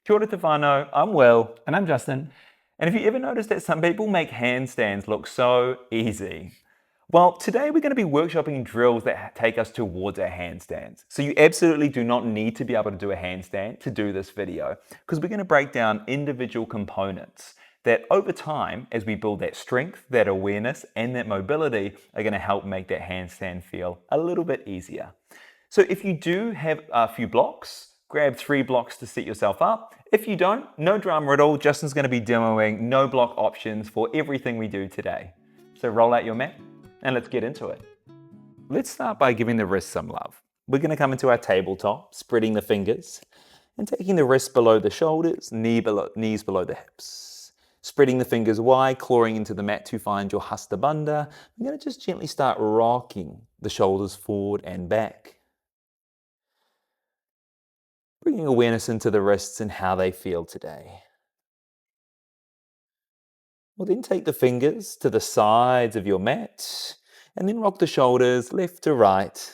Kia ora te whānau, I'm Will. And I'm Justin. And have you ever noticed that some people make handstands look so easy? Well, today we're going to be workshopping drills that take us towards our handstands. So you absolutely do not need to be able to do a handstand to do this video, because we're going to break down individual components that over time, as we build that strength, that awareness, and that mobility, are going to help make that handstand feel a little bit easier. So if you do have a few blocks, grab 3 blocks to set yourself up. If you don't, no drama at all. Justin's going to be demoing no block options for everything we do today. So roll out your mat and let's get into it. Let's start by giving the wrists some love. We're going to come into our tabletop, spreading the fingers and taking the wrists below the shoulders, knees below the hips. Spreading the fingers wide, clawing into the mat to find your hasta bandha. We're going to just gently start rocking the shoulders forward and back. Bringing awareness into the wrists and how they feel today. We'll then take the fingers to the sides of your mat and then rock the shoulders left to right.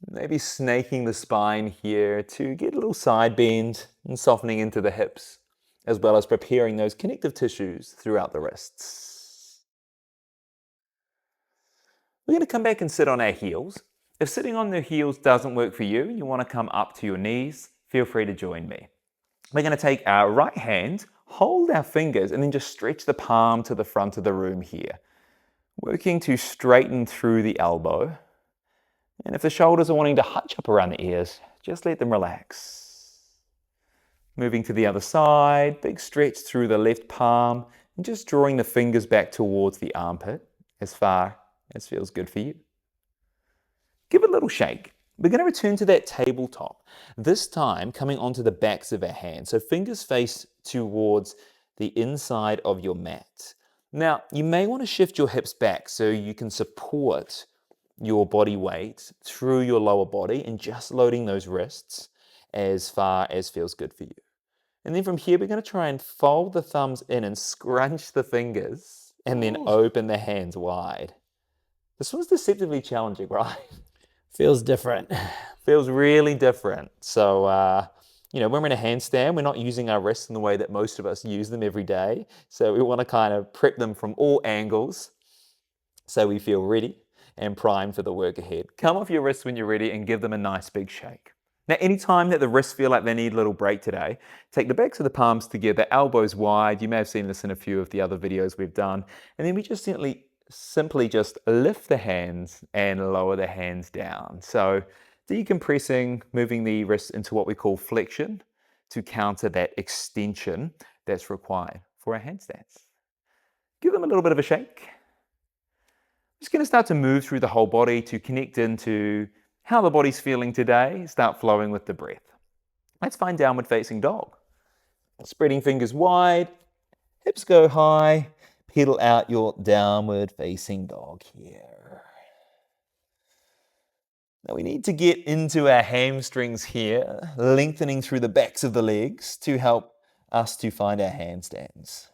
Maybe snaking the spine here to get a little side bend and softening into the hips, as well as preparing those connective tissues throughout the wrists. We're going to come back and sit on our heels. If sitting on the heels doesn't work for you, you want to come up to your knees, feel free to join me. We're going to take our right hand, hold our fingers, and then just stretch the palm to the front of the room here. Working to straighten through the elbow. And if the shoulders are wanting to hunch up around the ears, just let them relax. Moving to the other side, big stretch through the left palm, and just drawing the fingers back towards the armpit as far as feels good for you. Give it a little shake. We're going to return to that tabletop, this time coming onto the backs of our hands. So fingers face towards the inside of your mat. Now, you may want to shift your hips back so you can support your body weight through your lower body and just loading those wrists as far as feels good for you. And then from here, we're going to try and fold the thumbs in and scrunch the fingers and then open the hands wide. This one's deceptively challenging, right? Feels different. Feels really different. So, when we're in a handstand, we're not using our wrists in the way that most of us use them every day. So we want to kind of prep them from all angles so we feel ready and primed for the work ahead. Come off your wrists when you're ready and give them a nice big shake. Now, anytime that the wrists feel like they need a little break today, take the backs of the palms together, elbows wide. You may have seen this in a few of the other videos we've done. And then we just simply just lift the hands and lower the hands down. So decompressing, moving the wrists into what we call flexion to counter that extension that's required for our handstands. Give them a little bit of a shake. Just going to start to move through the whole body to connect into how the body's feeling today. Start flowing with the breath. Let's find downward facing dog. Spreading fingers wide, hips go high. Pedal out your downward facing dog here. Now we need to get into our hamstrings here, lengthening through the backs of the legs to help us to find our handstands.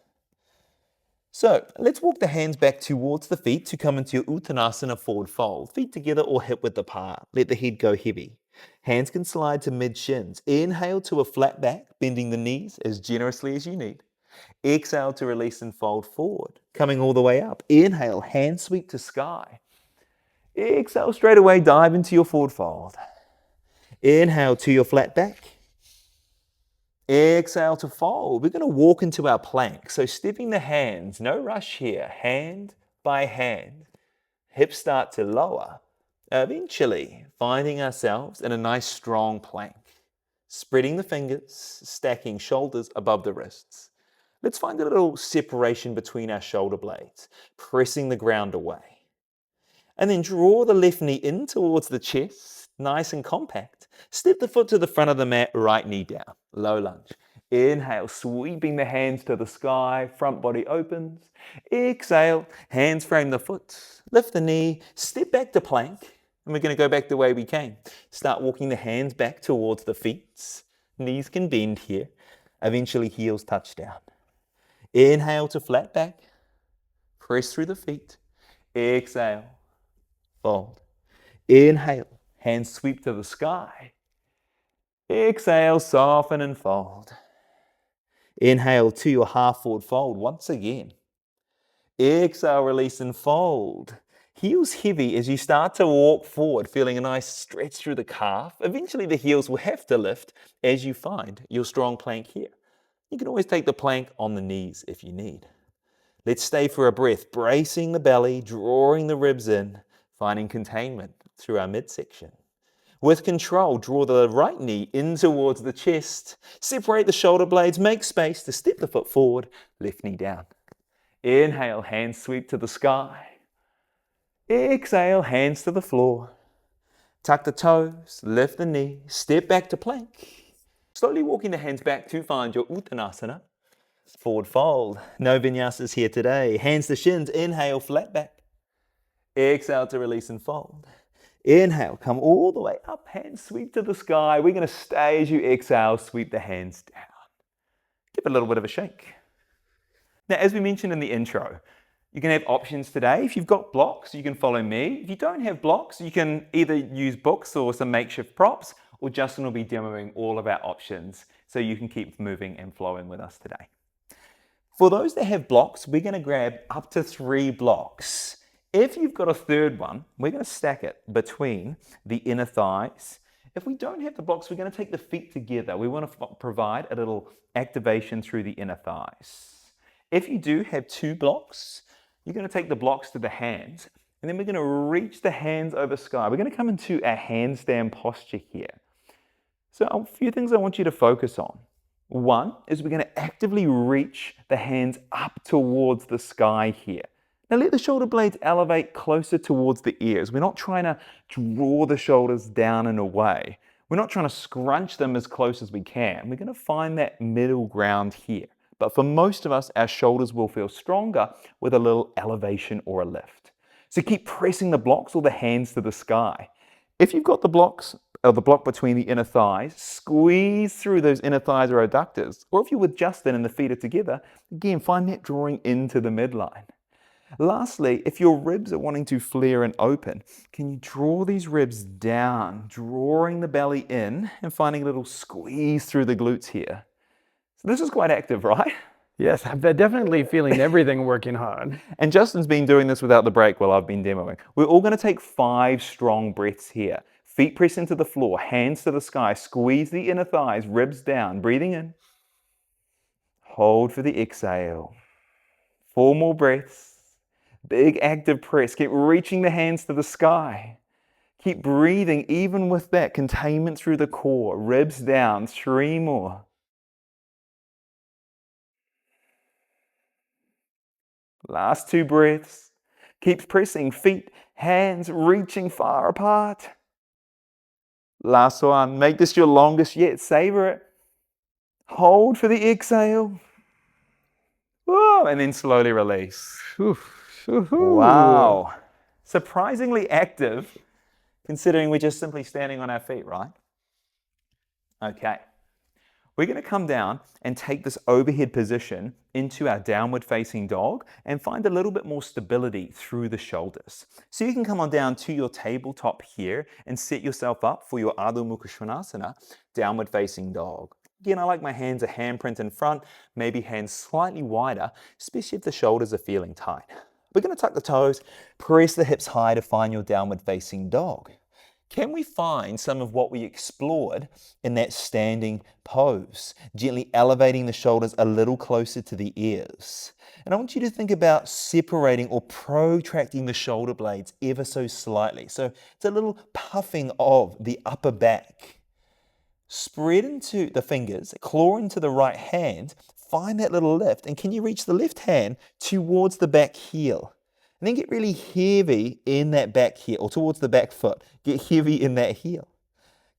So let's walk the hands back towards the feet to come into your Uttanasana forward fold. Feet together or hip width apart. Let the head go heavy. Hands can slide to mid-shins. Inhale to a flat back, bending the knees as generously as you need. Exhale to release and fold forward, coming all the way up. Inhale, hand sweep to sky. Exhale, straight away, dive into your forward fold. Inhale to your flat back. Exhale to fold. We're going to walk into our plank. So stepping the hands, no rush here, hand by hand. Hips start to lower. Eventually, finding ourselves in a nice strong plank. Spreading the fingers, stacking shoulders above the wrists. Let's find a little separation between our shoulder blades, pressing the ground away. And then draw the left knee in towards the chest, nice and compact. Step the foot to the front of the mat, right knee down, low lunge. Inhale, sweeping the hands to the sky, front body opens. Exhale, hands frame the foot, lift the knee, step back to plank, and we're going to go back the way we came. Start walking the hands back towards the feet. Knees can bend here. Eventually, heels touch down. Inhale to flat back, press through the feet. Exhale, fold. Inhale, hands sweep to the sky. Exhale, soften and fold. Inhale to your half forward fold once again. Exhale, release and fold. Heels heavy as you start to walk forward, feeling a nice stretch through the calf. Eventually the heels will have to lift as you find your strong plank here. You can always take the plank on the knees if you need. Let's stay for a breath, bracing the belly, drawing the ribs in, finding containment through our midsection. With control, draw the right knee in towards the chest, separate the shoulder blades, make space to step the foot forward, left knee down. Inhale, hands sweep to the sky. Exhale, hands to the floor. Tuck the toes, lift the knee, step back to plank. Slowly walking the hands back to find your Uttanasana. Forward fold. No vinyasas here today. Hands to shins, inhale, flat back. Exhale to release and fold. Inhale, come all the way up, hands sweep to the sky. We're going to stay as you exhale, sweep the hands down. Give it a little bit of a shake. Now, as we mentioned in the intro, you can have options today. If you've got blocks, you can follow me. If you don't have blocks, you can either use books or some makeshift props, or Justin will be demoing all of our options so you can keep moving and flowing with us today. For those that have blocks, we're going to grab up to 3 blocks. If you've got a third one, we're going to stack it between the inner thighs. If we don't have the blocks, we're going to take the feet together. We want to provide a little activation through the inner thighs. If you do have 2 blocks, you're going to take the blocks to the hands, and then we're going to reach the hands over sky. We're going to come into a handstand posture here. So a few things I want you to focus on. One is we're going to actively reach the hands up towards the sky here. Now let the shoulder blades elevate closer towards the ears. We're not trying to draw the shoulders down and away. We're not trying to scrunch them as close as we can. We're going to find that middle ground here. But for most of us, our shoulders will feel stronger with a little elevation or a lift. So keep pressing the blocks or the hands to the sky. If you've got the blocks, or the block between the inner thighs, squeeze through those inner thighs or adductors. Or if you're with Justin and the feet are together, again, find that drawing into the midline. Lastly, if your ribs are wanting to flare and open, can you draw these ribs down, drawing the belly in and finding a little squeeze through the glutes here. So this is quite active, right? Yes, I'm definitely feeling everything working hard. And Justin's been doing this without the break while I've been demoing. We're all going to take 5 strong breaths here. Feet press into the floor, hands to the sky, squeeze the inner thighs, ribs down, breathing in. Hold for the exhale. 4 more breaths. Big active press. Keep reaching the hands to the sky. Keep breathing even with that containment through the core. Ribs down. 3 more. Last 2 breaths. Keep pressing. Feet, hands reaching far apart. Last one. Make this your longest yet. Savor it. Hold for the exhale. Whoa, and then slowly release. Wow. Surprisingly active, considering we're just simply standing on our feet, right? Okay. We're going to come down and take this overhead position into our downward facing dog and find a little bit more stability through the shoulders. So you can come on down to your tabletop here and set yourself up for your Adho Mukha Svanasana, downward facing dog. Again, I like my hands a handprint in front, maybe hands slightly wider, especially if the shoulders are feeling tight. We're going to tuck the toes, press the hips high to find your downward facing dog. Can we find some of what we explored in that standing pose? Gently elevating the shoulders a little closer to the ears. And I want you to think about separating or protracting the shoulder blades ever so slightly. So it's a little puffing of the upper back. Spread into the fingers, claw into the right hand, find that little lift, and can you reach the left hand towards the back heel? And then get really heavy in that back heel, or towards the back foot. Get heavy in that heel.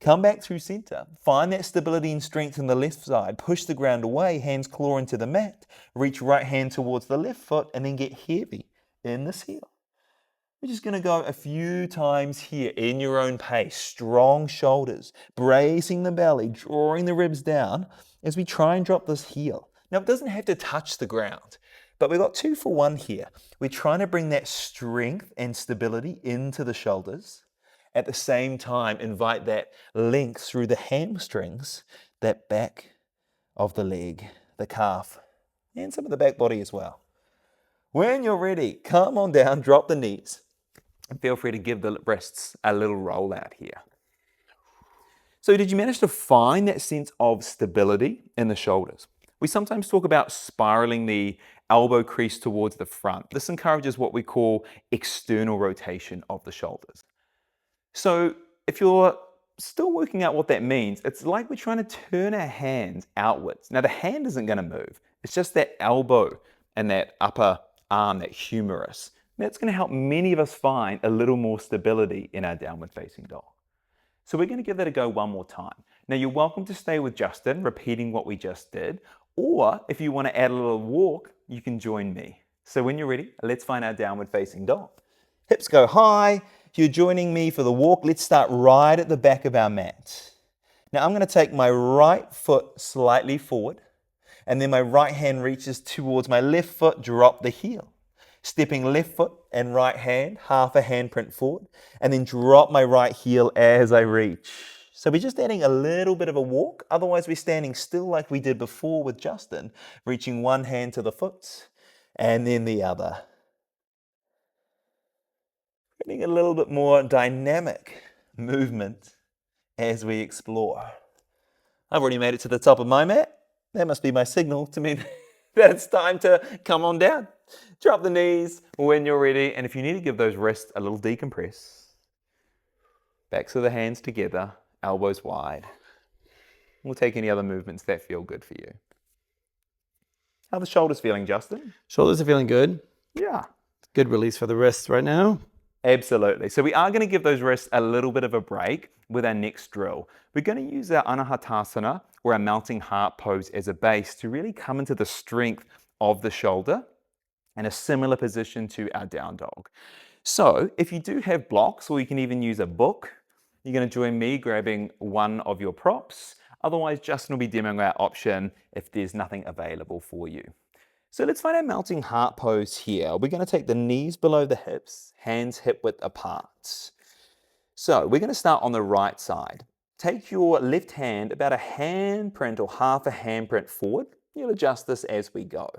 Come back through center. Find that stability and strength in the left side. Push the ground away, hands claw into the mat. Reach right hand towards the left foot, and then get heavy in this heel. We're just going to go a few times here in your own pace. Strong shoulders, bracing the belly, drawing the ribs down as we try and drop this heel. Now, it doesn't have to touch the ground, but we've got 2 for 1 here. We're trying to bring that strength and stability into the shoulders, At the same time, invite that length through the hamstrings, that back of the leg, the calf, and some of the back body as well. When you're ready, come on down, drop the knees, and feel free to give the wrists a little roll out here. So did you manage to find that sense of stability in the shoulders? We sometimes talk about spiraling the elbow crease towards the front. This encourages what we call external rotation of the shoulders. So if you're still working out what that means, it's like we're trying to turn our hands outwards. Now the hand isn't going to move. It's just that elbow and that upper arm, that humerus. That's going to help many of us find a little more stability in our downward facing dog. So we're going to give that a go one more time. Now you're welcome to stay with Justin, repeating what we just did, or if you want to add a little walk, you can join me. So when you're ready, let's find our downward facing dog. Hips go high. If you're joining me for the walk, let's start right at the back of our mat. Now I'm going to take my right foot slightly forward, and then my right hand reaches towards my left foot, drop the heel. Stepping left foot and right hand, half a handprint forward, and then drop my right heel as I reach. So we're just adding a little bit of a walk. Otherwise, we're standing still like we did before with Justin, reaching one hand to the foot and then the other. Getting a little bit more dynamic movement as we explore. I've already made it to the top of my mat. That must be my signal to me that it's time to come on down. Drop the knees when you're ready. And if you need to give those wrists a little decompress, backs of the hands together, elbows wide. We'll take any other movements that feel good for you. How are the shoulders feeling, Justin? Shoulders are feeling good. Yeah. Good release for the wrists right now. Absolutely. So we are going to give those wrists a little bit of a break with our next drill. We're going to use our anahatasana or our mounting heart pose as a base to really come into the strength of the shoulder and a similar position to our down dog. So if you do have blocks, or you can even use a book, you're going to join me grabbing one of your props. Otherwise, Justin will be demoing our option if there's nothing available for you. So let's find our mounting heart pose here. We're going to take the knees below the hips, hands hip width apart. So we're going to start on the right side. Take your left hand about a handprint or half a handprint forward. You'll adjust this as we go.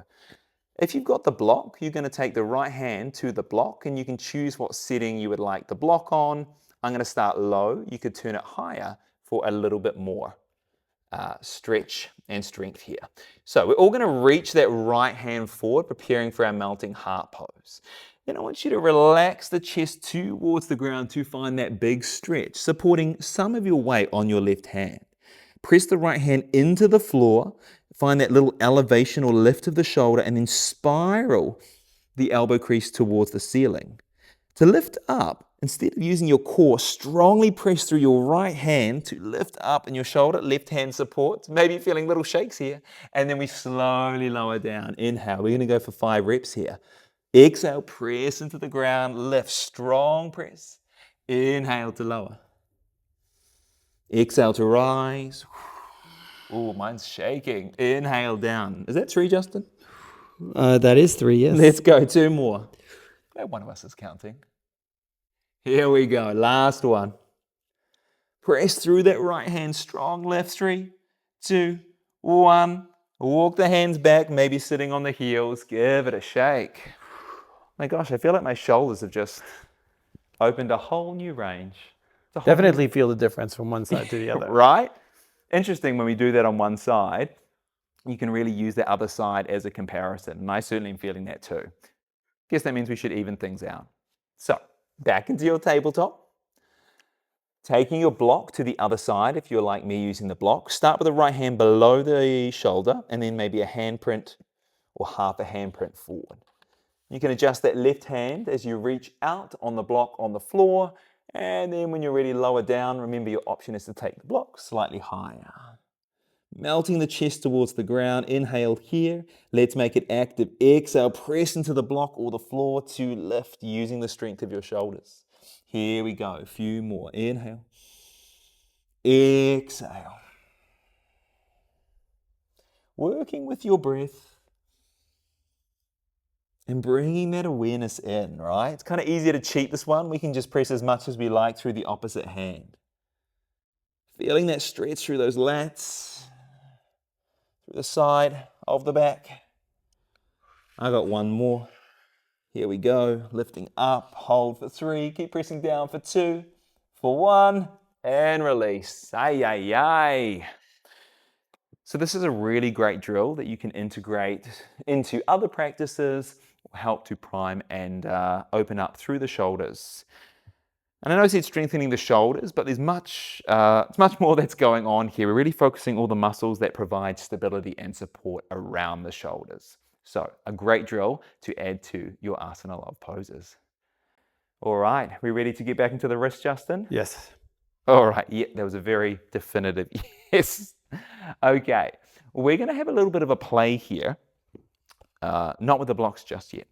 If you've got the block, you're going to take the right hand to the block and you can choose what setting you would like the block on. I'm going to start low. You could turn it higher for a little bit more stretch and strength here. So we're all going to reach that right hand forward, preparing for our mounting heart pose. Then I want you to relax the chest towards the ground to find that big stretch, supporting some of your weight on your left hand. Press the right hand into the floor, find that little elevation or lift of the shoulder, and then spiral the elbow crease towards the ceiling. To lift up, instead of using your core, strongly press through your right hand to lift up in your shoulder, left hand supports, maybe feeling little shakes here, and then we slowly lower down. Inhale, we're going to go for 5 reps here. Exhale, press into the ground, lift, strong press. Inhale to lower. Exhale to rise. Oh, mine's shaking. Inhale down. Is that 3, Justin? That is 3, yes. Let's go, 2 more. One of us is counting. Here we go, last one. Press through that right hand, strong lift. 3, 2, 1. Walk the hands back, maybe sitting on the heels. Give it a shake. My gosh, I feel like my shoulders have just opened a whole new range. Definitely feel the difference from one side to the other. Right? Interesting, when we do that on one side, you can really use the other side as a comparison. And I certainly am feeling that too. Guess that means we should even things out. So, back into your tabletop. Taking your block to the other side, if you're like me using the block. Start with the right hand below the shoulder, and then maybe a handprint or half a handprint forward. You can adjust that left hand as you reach out on the block on the floor, and then when you're ready, lower down. Remember, your option is to take the block slightly higher. Melting the chest towards the ground. Inhale here. Let's make it active. Exhale, press into the block or the floor to lift using the strength of your shoulders. Here we go. A few more. Inhale. Exhale. Working with your breath. And bringing that awareness in, right? It's kind of easier to cheat this one. We can just press as much as we like through the opposite hand. Feeling that stretch through those lats, through the side of the back. I got one more. Here we go. Lifting up, hold for 3, keep pressing down for 2, for 1, and release. Ay, ay, ay. So this is a really great drill that you can integrate into other practices, help to prime and open up through the shoulders. And I know I said strengthening the shoulders, but there's it's much more that's going on here. We're really focusing all the muscles that provide stability and support around the shoulders. So a great drill to add to your asana love poses. All right, we ready to get back into the wrist, Justin? Yes. All right, yeah, that was a very definitive yes. Okay, we're going to have a little bit of a play here, not with the blocks just yet.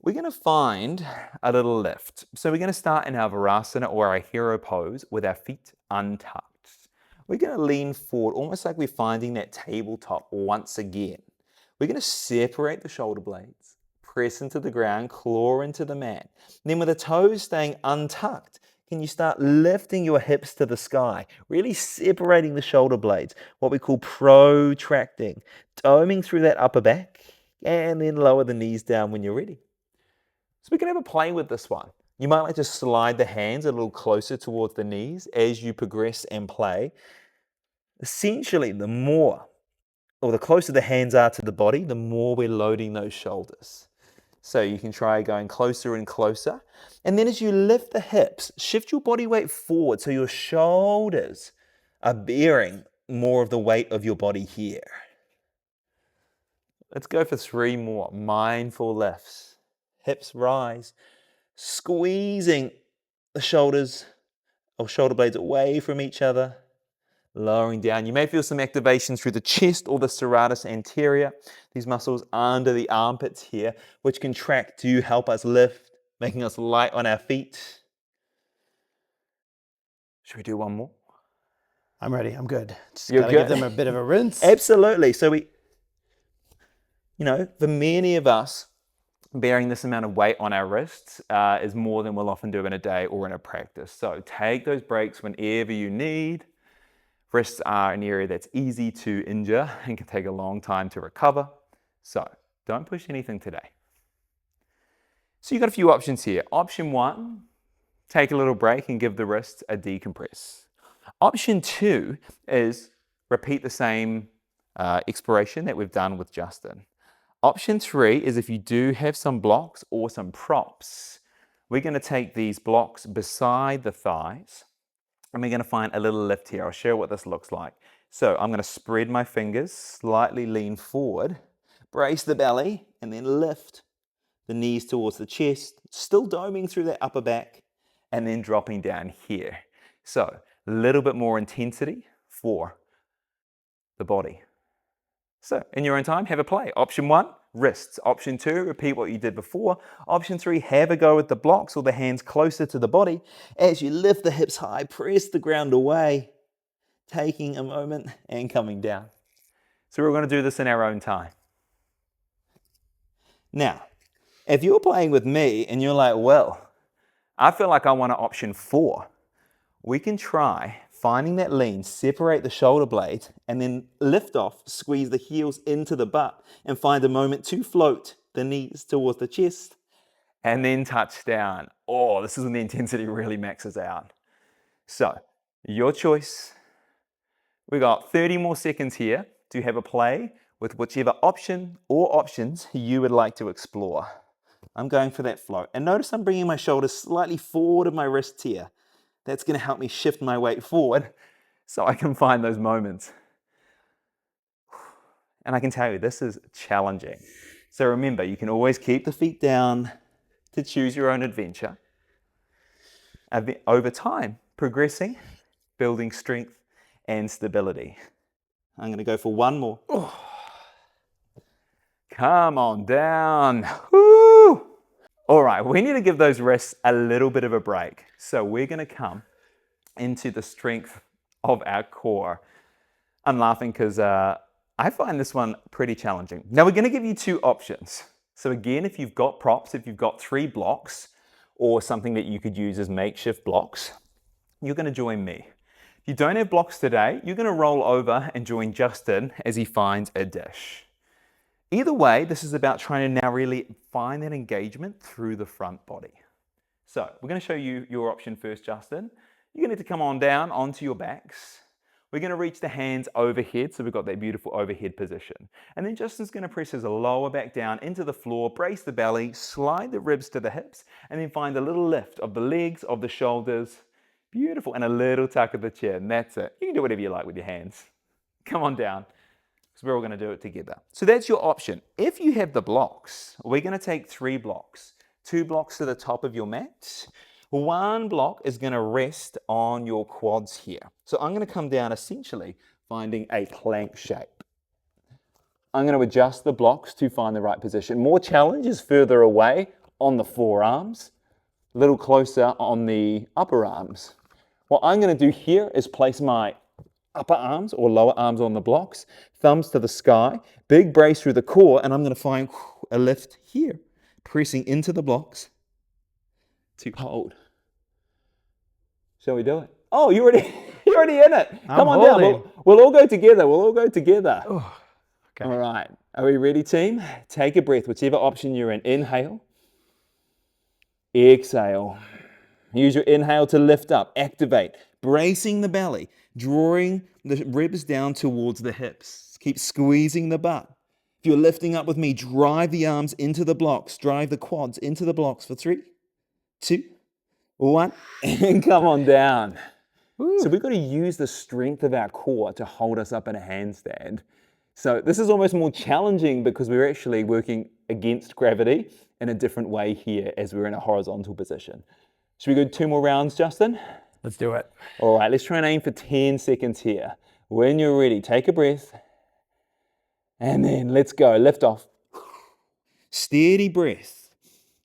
We're going to find a little lift. So we're going to start in our Virasana or our hero pose with our feet untucked. We're going to lean forward, almost like we're finding that tabletop once again. We're going to separate the shoulder blades, press into the ground, claw into the mat. Then with the toes staying untucked, can you start lifting your hips to the sky, really separating the shoulder blades, what we call protracting, doming through that upper back, and then lower the knees down when you're ready. So we can have a play with this one. You might like to slide the hands a little closer towards the knees as you progress and play. Essentially, the closer the hands are to the body, the more we're loading those shoulders. So you can try going closer and closer. And then as you lift the hips, shift your body weight forward so your shoulders are bearing more of the weight of your body here. Let's go for 3 more mindful lifts. Hips rise, squeezing the shoulders or shoulder blades away from each other, lowering down. You may feel some activation through the chest or the serratus anterior, these muscles under the armpits here, which contract to help us lift, making us light on our feet. Should we do one more? I'm ready. I'm good. Just You're got to give good? them a bit of a rinse. Absolutely. So for many of us, bearing this amount of weight on our wrists is more than we'll often do in a day or in a practice. So take those breaks whenever you need. Wrists are an area that's easy to injure and can take a long time to recover. So don't push anything today. So you've got a few options here. Option 1, take a little break and give the wrists a decompress. Option 2 is repeat the same exploration that we've done with Justin. Option 3 is if you do have some blocks or some props, we're going to take these blocks beside the thighs and we're going to find a little lift here. I'll show you what this looks like. So I'm going to spread my fingers, slightly lean forward, brace the belly, and then lift the knees towards the chest, still doming through that upper back, and then dropping down here. So a little bit more intensity for the body. So in your own time, have a play. Option 1, wrists. Option 2, repeat what you did before. Option 3, have a go with the blocks or the hands closer to the body. As you lift the hips high, press the ground away, taking a moment and coming down. So we're going to do this in our own time. Now, if you're playing with me and you're like, well, I feel like I want option 4, we can try finding that lean, separate the shoulder blades, and then lift off, squeeze the heels into the butt, and find a moment to float the knees towards the chest, and then touch down. Oh, this is when the intensity really maxes out. So, your choice. We got 30 more seconds here to have a play with whichever option or options you would like to explore. I'm going for that float. And notice I'm bringing my shoulders slightly forward of my wrists here. That's going to help me shift my weight forward so I can find those moments. And I can tell you, this is challenging. So remember, you can always keep the feet down to choose your own adventure. Over time, progressing, building strength and stability. I'm going to go for one more. Come on down. Woo! All right, we need to give those wrists a little bit of a break. So we're going to come into the strength of our core. I'm laughing because I find this one pretty challenging. Now we're going to give you 2 options. So again, if you've got props, if you've got 3 blocks or something that you could use as makeshift blocks, you're going to join me. If you don't have blocks today, you're going to roll over and join Justin as he finds a dish. Either way, this is about trying to now really find that engagement through the front body. So we're going to show you your option first, Justin. You're going to need to come on down onto your backs. We're going to reach the hands overhead, so we've got that beautiful overhead position. And then Justin's going to press his lower back down into the floor, brace the belly, slide the ribs to the hips, and then find a little lift of the legs, of the shoulders. Beautiful, and a little tuck of the chin. That's it. You can do whatever you like with your hands. Come on down, because we're all going to do it together. So that's your option. If you have the blocks, we're going to take 3 blocks. 2 blocks to the top of your mat. 1 block is going to rest on your quads here. So I'm going to come down essentially finding a plank shape. I'm going to adjust the blocks to find the right position. More challenge is further away on the forearms, a little closer on the upper arms. What I'm going to do here is place my upper arms or lower arms on the blocks, thumbs to the sky, big brace through the core, and I'm going to find a lift here, pressing into the blocks to hold. Shall we do it? Oh, you're already in it. Come on down. We'll all go together. We'll all go together. Oh, okay. All right. Are we ready, team? Take a breath, whichever option you're in. Inhale. Exhale. Use your inhale to lift up, activate, bracing the belly, drawing the ribs down towards the hips. Keep squeezing the butt. If you're lifting up with me, drive the arms into the blocks, drive the quads into the blocks for 3, 2, 1, and come on down. Woo. So we've got to use the strength of our core to hold us up in a handstand. So this is almost more challenging because we're actually working against gravity in a different way here as we're in a horizontal position. Should we go 2 more rounds, Justin? Let's do it. All right, let's try and aim for 10 seconds here. When you're ready, take a breath. And then let's go, lift off. Steady breath.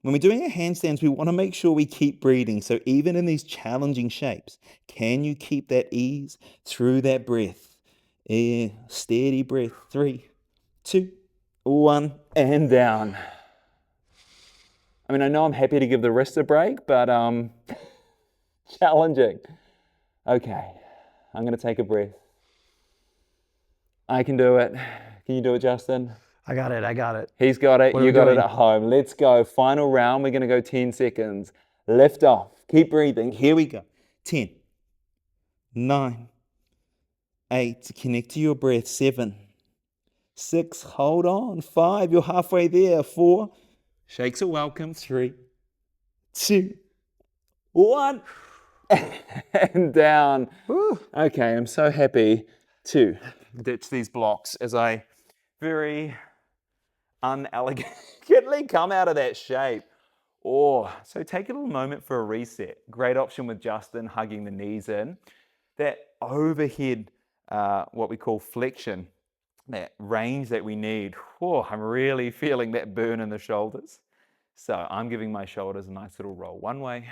When we're doing our handstands, we want to make sure we keep breathing. So even in these challenging shapes, can you keep that ease through that breath? Steady breath. 3, 2, 1, and down. I mean, I know I'm happy to give the wrist a break, but challenging. Okay, I'm going to take a breath. I can do it. Can you do it, Justin? I got it. He's got it. What are You we got it doing? at home. Let's go. Final round. We're going to go 10 seconds. Lift off. Keep breathing. Here we go. 10, 9, 8. Connect to your breath. 7, 6. Hold on. 5. You're halfway there. 4. Shakes are welcome. 3, 2, 1. And down. Woo. Okay, I'm so happy to ditch these blocks as I very unelegantly come out of that shape. So take a little moment for a reset. Great option with Justin, hugging the knees in. That overhead, what we call flexion, that range that we need. I'm really feeling that burn in the shoulders. So I'm giving my shoulders a nice little roll one way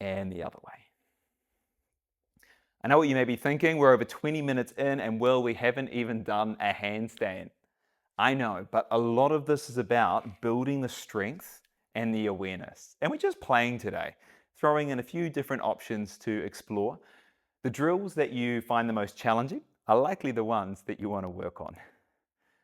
and the other way. I know what you may be thinking. We're over 20 minutes in and Will, we haven't even done a handstand. I know, but a lot of this is about building the strength and the awareness. And we're just playing today, throwing in a few different options to explore. The drills that you find the most challenging are likely the ones that you want to work on.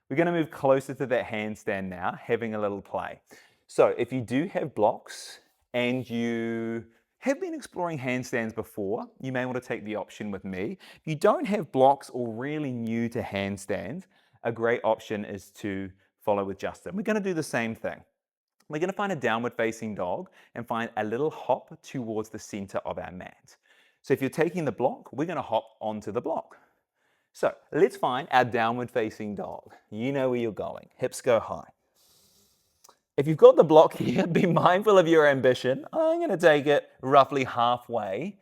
We're going to move closer to that handstand now, having a little play. So if you do have blocks and you have been exploring handstands before, you may want to take the option with me. If you don't have blocks or really new to handstands, a great option is to follow with Justin. We're going to do the same thing. We're going to find a downward facing dog and find a little hop towards the center of our mat. So if you're taking the block, we're going to hop onto the block. So let's find our downward facing dog. You know where you're going. Hips go high. If you've got the block here, be mindful of your ambition. I'm going to take it roughly halfway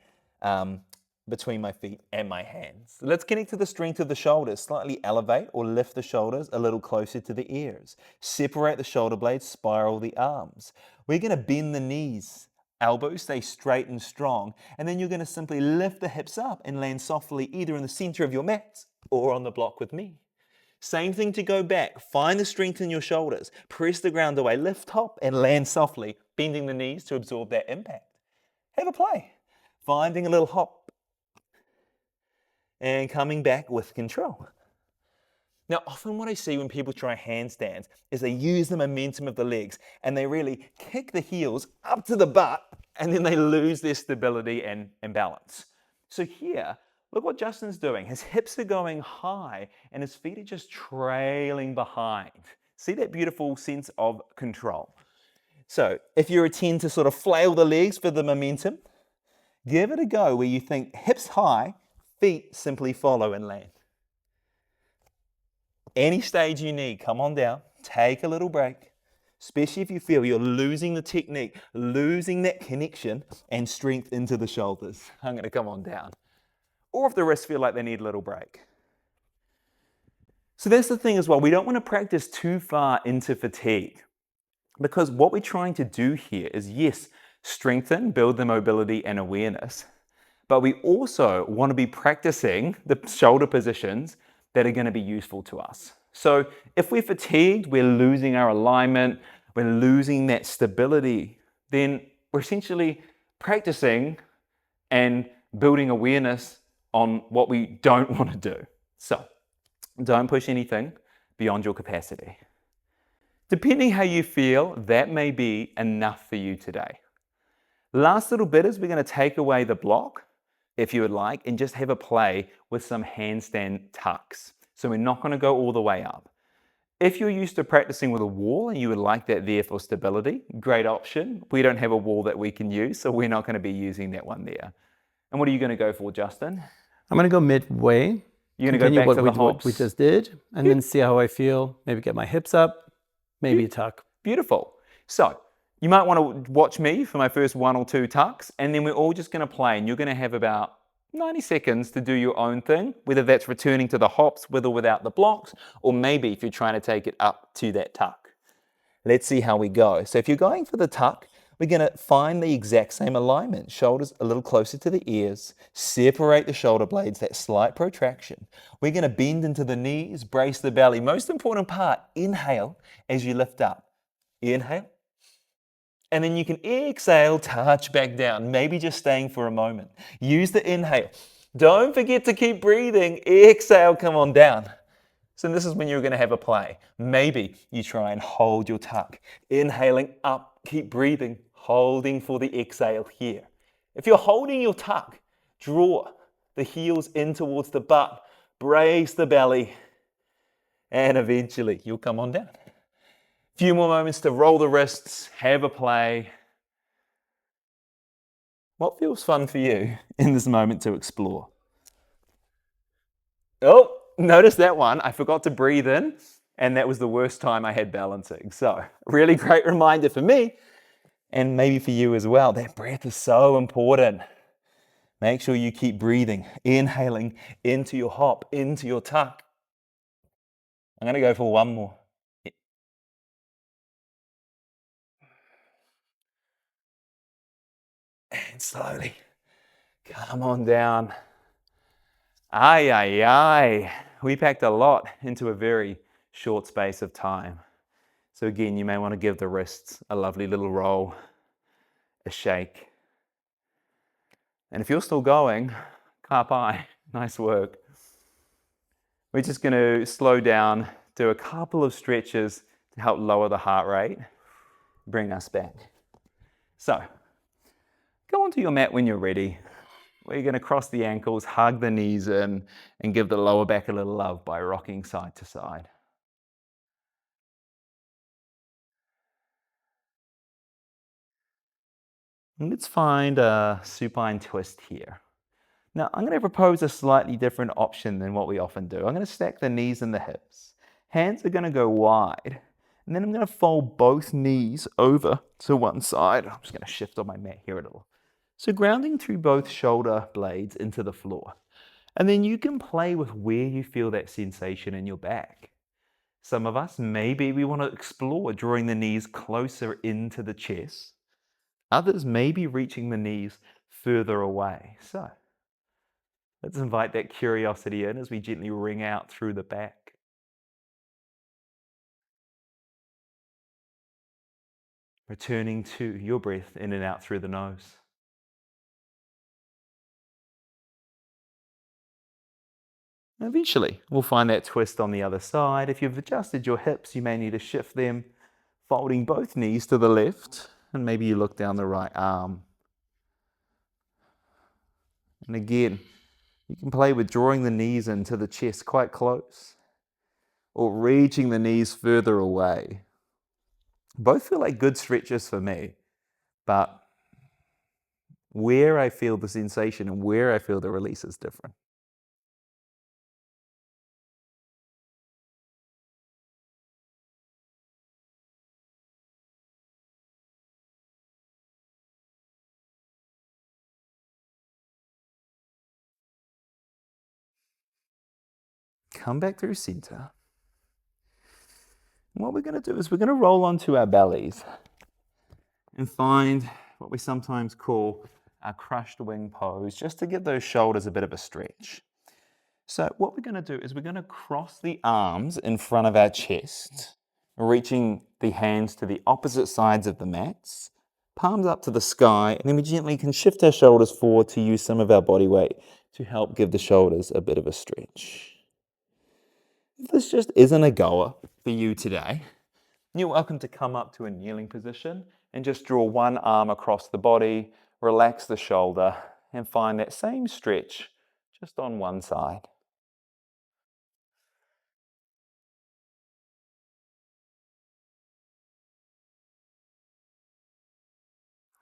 between my feet and my hands. Let's connect to the strength of the shoulders. Slightly elevate or lift the shoulders a little closer to the ears. Separate the shoulder blades, spiral the arms. We're going to bend the knees. Elbows stay straight and strong. And then you're going to simply lift the hips up and land softly either in the center of your mat or on the block with me. Same thing to go back. Find the strength in your shoulders. Press the ground away. Lift top and land softly, bending the knees to absorb that impact. Have a play. Finding a little hop and coming back with control. Now, often what I see when people try handstands is they use the momentum of the legs and they really kick the heels up to the butt and then they lose their stability and balance. So here, look what Justin's doing. His hips are going high and his feet are just trailing behind. See that beautiful sense of control? So if you tend to sort of flail the legs for the momentum, give it a go where you think hips high, feet simply follow and land. Any stage you need, come on down, take a little break, especially if you feel you're losing the technique, losing that connection and strength into the shoulders. I'm going to come on down. Or if the wrists feel like they need a little break. So that's the thing as well. We don't want to practice too far into fatigue because what we're trying to do here is, yes, strengthen, build the mobility and awareness, but we also want to be practicing the shoulder positions that are going to be useful to us. So if we're fatigued, we're losing our alignment, we're losing that stability, then we're essentially practicing and building awareness on what we don't want to do. So don't push anything beyond your capacity. Depending how you feel, that may be enough for you today. Last little bit is we're going to take away the block, if you would like, and just have a play with some handstand tucks. So we're not going to go all the way up. If you're used to practicing with a wall and you would like that there for stability, great option. We don't have a wall that we can use, so we're not going to be using that one there. And what are you going to go for, Justin? I'm going to go midway. You're going to go back to the hops? What we just did, and then see how I feel. Maybe get my hips up, maybe a tuck. Beautiful. So you might want to watch me for my first 1 or 2 tucks, and then we're all just going to play, and you're going to have about 90 seconds to do your own thing, whether that's returning to the hops with or without the blocks, or maybe if you're trying to take it up to that tuck. Let's see how we go. So if you're going for the tuck, we're going to find the exact same alignment. Shoulders a little closer to the ears. Separate the shoulder blades, that slight protraction. We're going to bend into the knees, brace the belly. Most important part, inhale as you lift up. Inhale. And then you can exhale, touch back down, maybe just staying for a moment. Use the inhale. Don't forget to keep breathing. Exhale, come on down. So this is when you're going to have a play. Maybe you try and hold your tuck. Inhaling up, keep breathing, holding for the exhale here. If you're holding your tuck, draw the heels in towards the butt, brace the belly, and eventually you'll come on down. Few more moments to roll the wrists, have a play. What feels fun for you in this moment to explore? Oh, notice that one. I forgot to breathe in, and that was the worst time I had balancing. So, really great reminder for me, and maybe for you as well. That breath is so important. Make sure you keep breathing, inhaling into your hop, into your tuck. I'm going to go for one more. And slowly, come on down. Ay, ay, ay. We packed a lot into a very short space of time. So again, you may want to give the wrists a lovely little roll, a shake. And if you're still going, kapai, nice work. We're just going to slow down, do a couple of stretches to help lower the heart rate, bring us back. So, go onto your mat when you're ready. We're going to cross the ankles, hug the knees in, and give the lower back a little love by rocking side to side. And let's find a supine twist here. Now, I'm going to propose a slightly different option than what we often do. I'm going to stack the knees and the hips. Hands are going to go wide. And then I'm going to fold both knees over to one side. I'm just going to shift on my mat here a little. So grounding through both shoulder blades into the floor. And then you can play with where you feel that sensation in your back. Some of us, maybe we want to explore drawing the knees closer into the chest. Others may be reaching the knees further away. So let's invite that curiosity in as we gently ring out through the back. returning to your breath in and out through the nose. Eventually, we'll find that twist on the other side. If you've adjusted your hips, you may need to shift them, folding both knees to the left, and maybe you look down the right arm. And again, you can play with drawing the knees into the chest quite close, or reaching the knees further away. Both feel like good stretches for me, but where I feel the sensation and where I feel the release is different. Come back through center. And what we're going to do is we're going to roll onto our bellies and find what we sometimes call a crushed wing pose, just to give those shoulders a bit of a stretch. So what we're going to do is we're going to cross the arms in front of our chest, reaching the hands to the opposite sides of the mats, palms up to the sky, and then we gently can shift our shoulders forward to use some of our body weight to help give the shoulders a bit of a stretch. If this just isn't a goer for you today, you're welcome to come up to a kneeling position and just draw one arm across the body, relax the shoulder, and find that same stretch just on one side.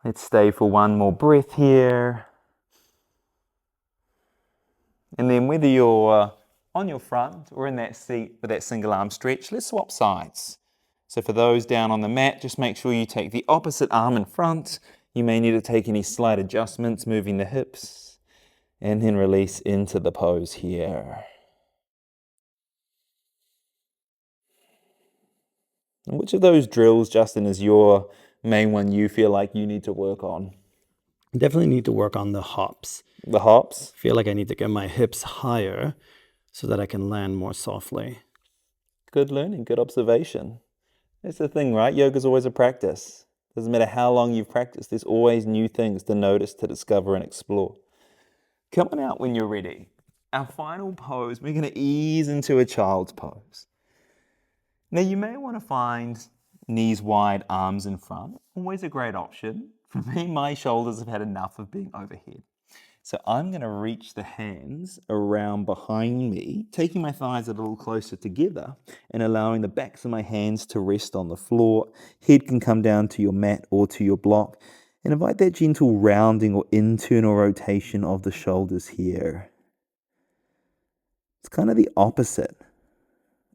Let's stay for one more breath here. And then whether you're on your front or in that seat with that single arm stretch, let's swap sides. So for those down on the mat, just make sure you take the opposite arm in front. You may need to take any slight adjustments, moving the hips, and then release into the pose here. And which of those drills, Justin, is your main one you feel like you need to work on? I definitely need to work on the hops. The hops? I feel like I need to get my hips higher so that I can land more softly. Good learning, good observation. That's the thing, right? Yoga's always a practice. Doesn't matter how long you've practiced, there's always new things to notice, to discover, and explore. Come on out when you're ready. Our final pose, we're going to ease into a child's pose. Now, you may want to find knees wide, arms in front. Always a great option. For me, my shoulders have had enough of being overhead. So I'm going to reach the hands around behind me, taking my thighs a little closer together and allowing the backs of my hands to rest on the floor. Head can come down to your mat or to your block, and invite that gentle rounding or internal rotation of the shoulders here. It's kind of the opposite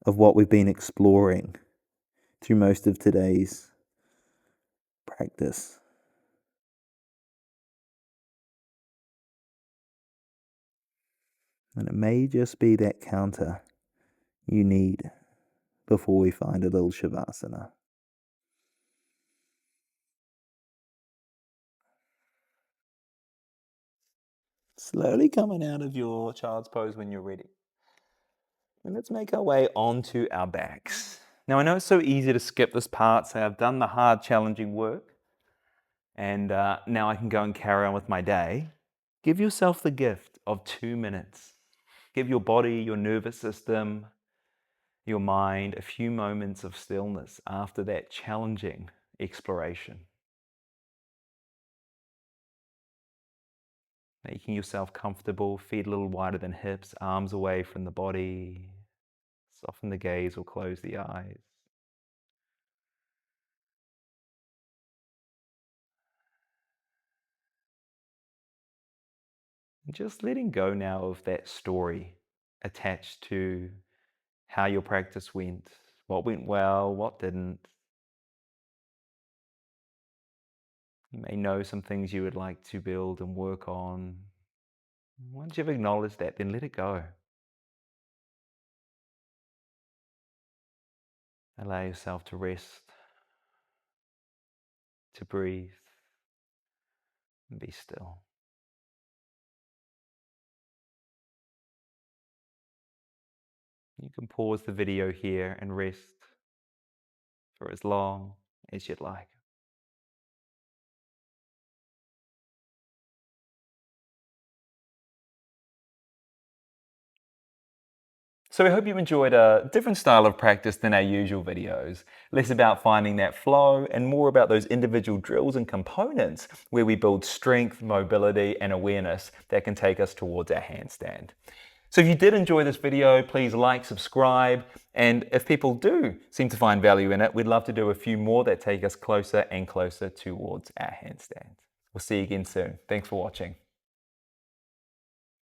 of what we've been exploring through most of today's practice. And it may just be that counter you need before we find a little Shavasana. Slowly coming out of your child's pose when you're ready. And let's make our way onto our backs. Now I know it's so easy to skip this part, say I've done the hard, challenging work, and now I can go and carry on with my day. Give yourself the gift of 2 minutes. Give your body, your nervous system, your mind a few moments of stillness after that challenging exploration. Making yourself comfortable, feet a little wider than hips, arms away from the body. Soften the gaze or close the eyes. Just letting go now of that story attached to how your practice went, what went well, what didn't. You may know some things you would like to build and work on. Once you've acknowledged that, then let it go. Allow yourself to rest, to breathe, and be still. You can pause the video here and rest for as long as you'd like. So we hope you enjoyed a different style of practice than our usual videos. Less about finding that flow and more about those individual drills and components where we build strength, mobility, and awareness that can take us towards our handstand. So if you did enjoy this video, please like, subscribe, and if people do seem to find value in it, we'd love to do a few more that take us closer and closer towards our handstand. We'll see you again soon. Thanks for watching.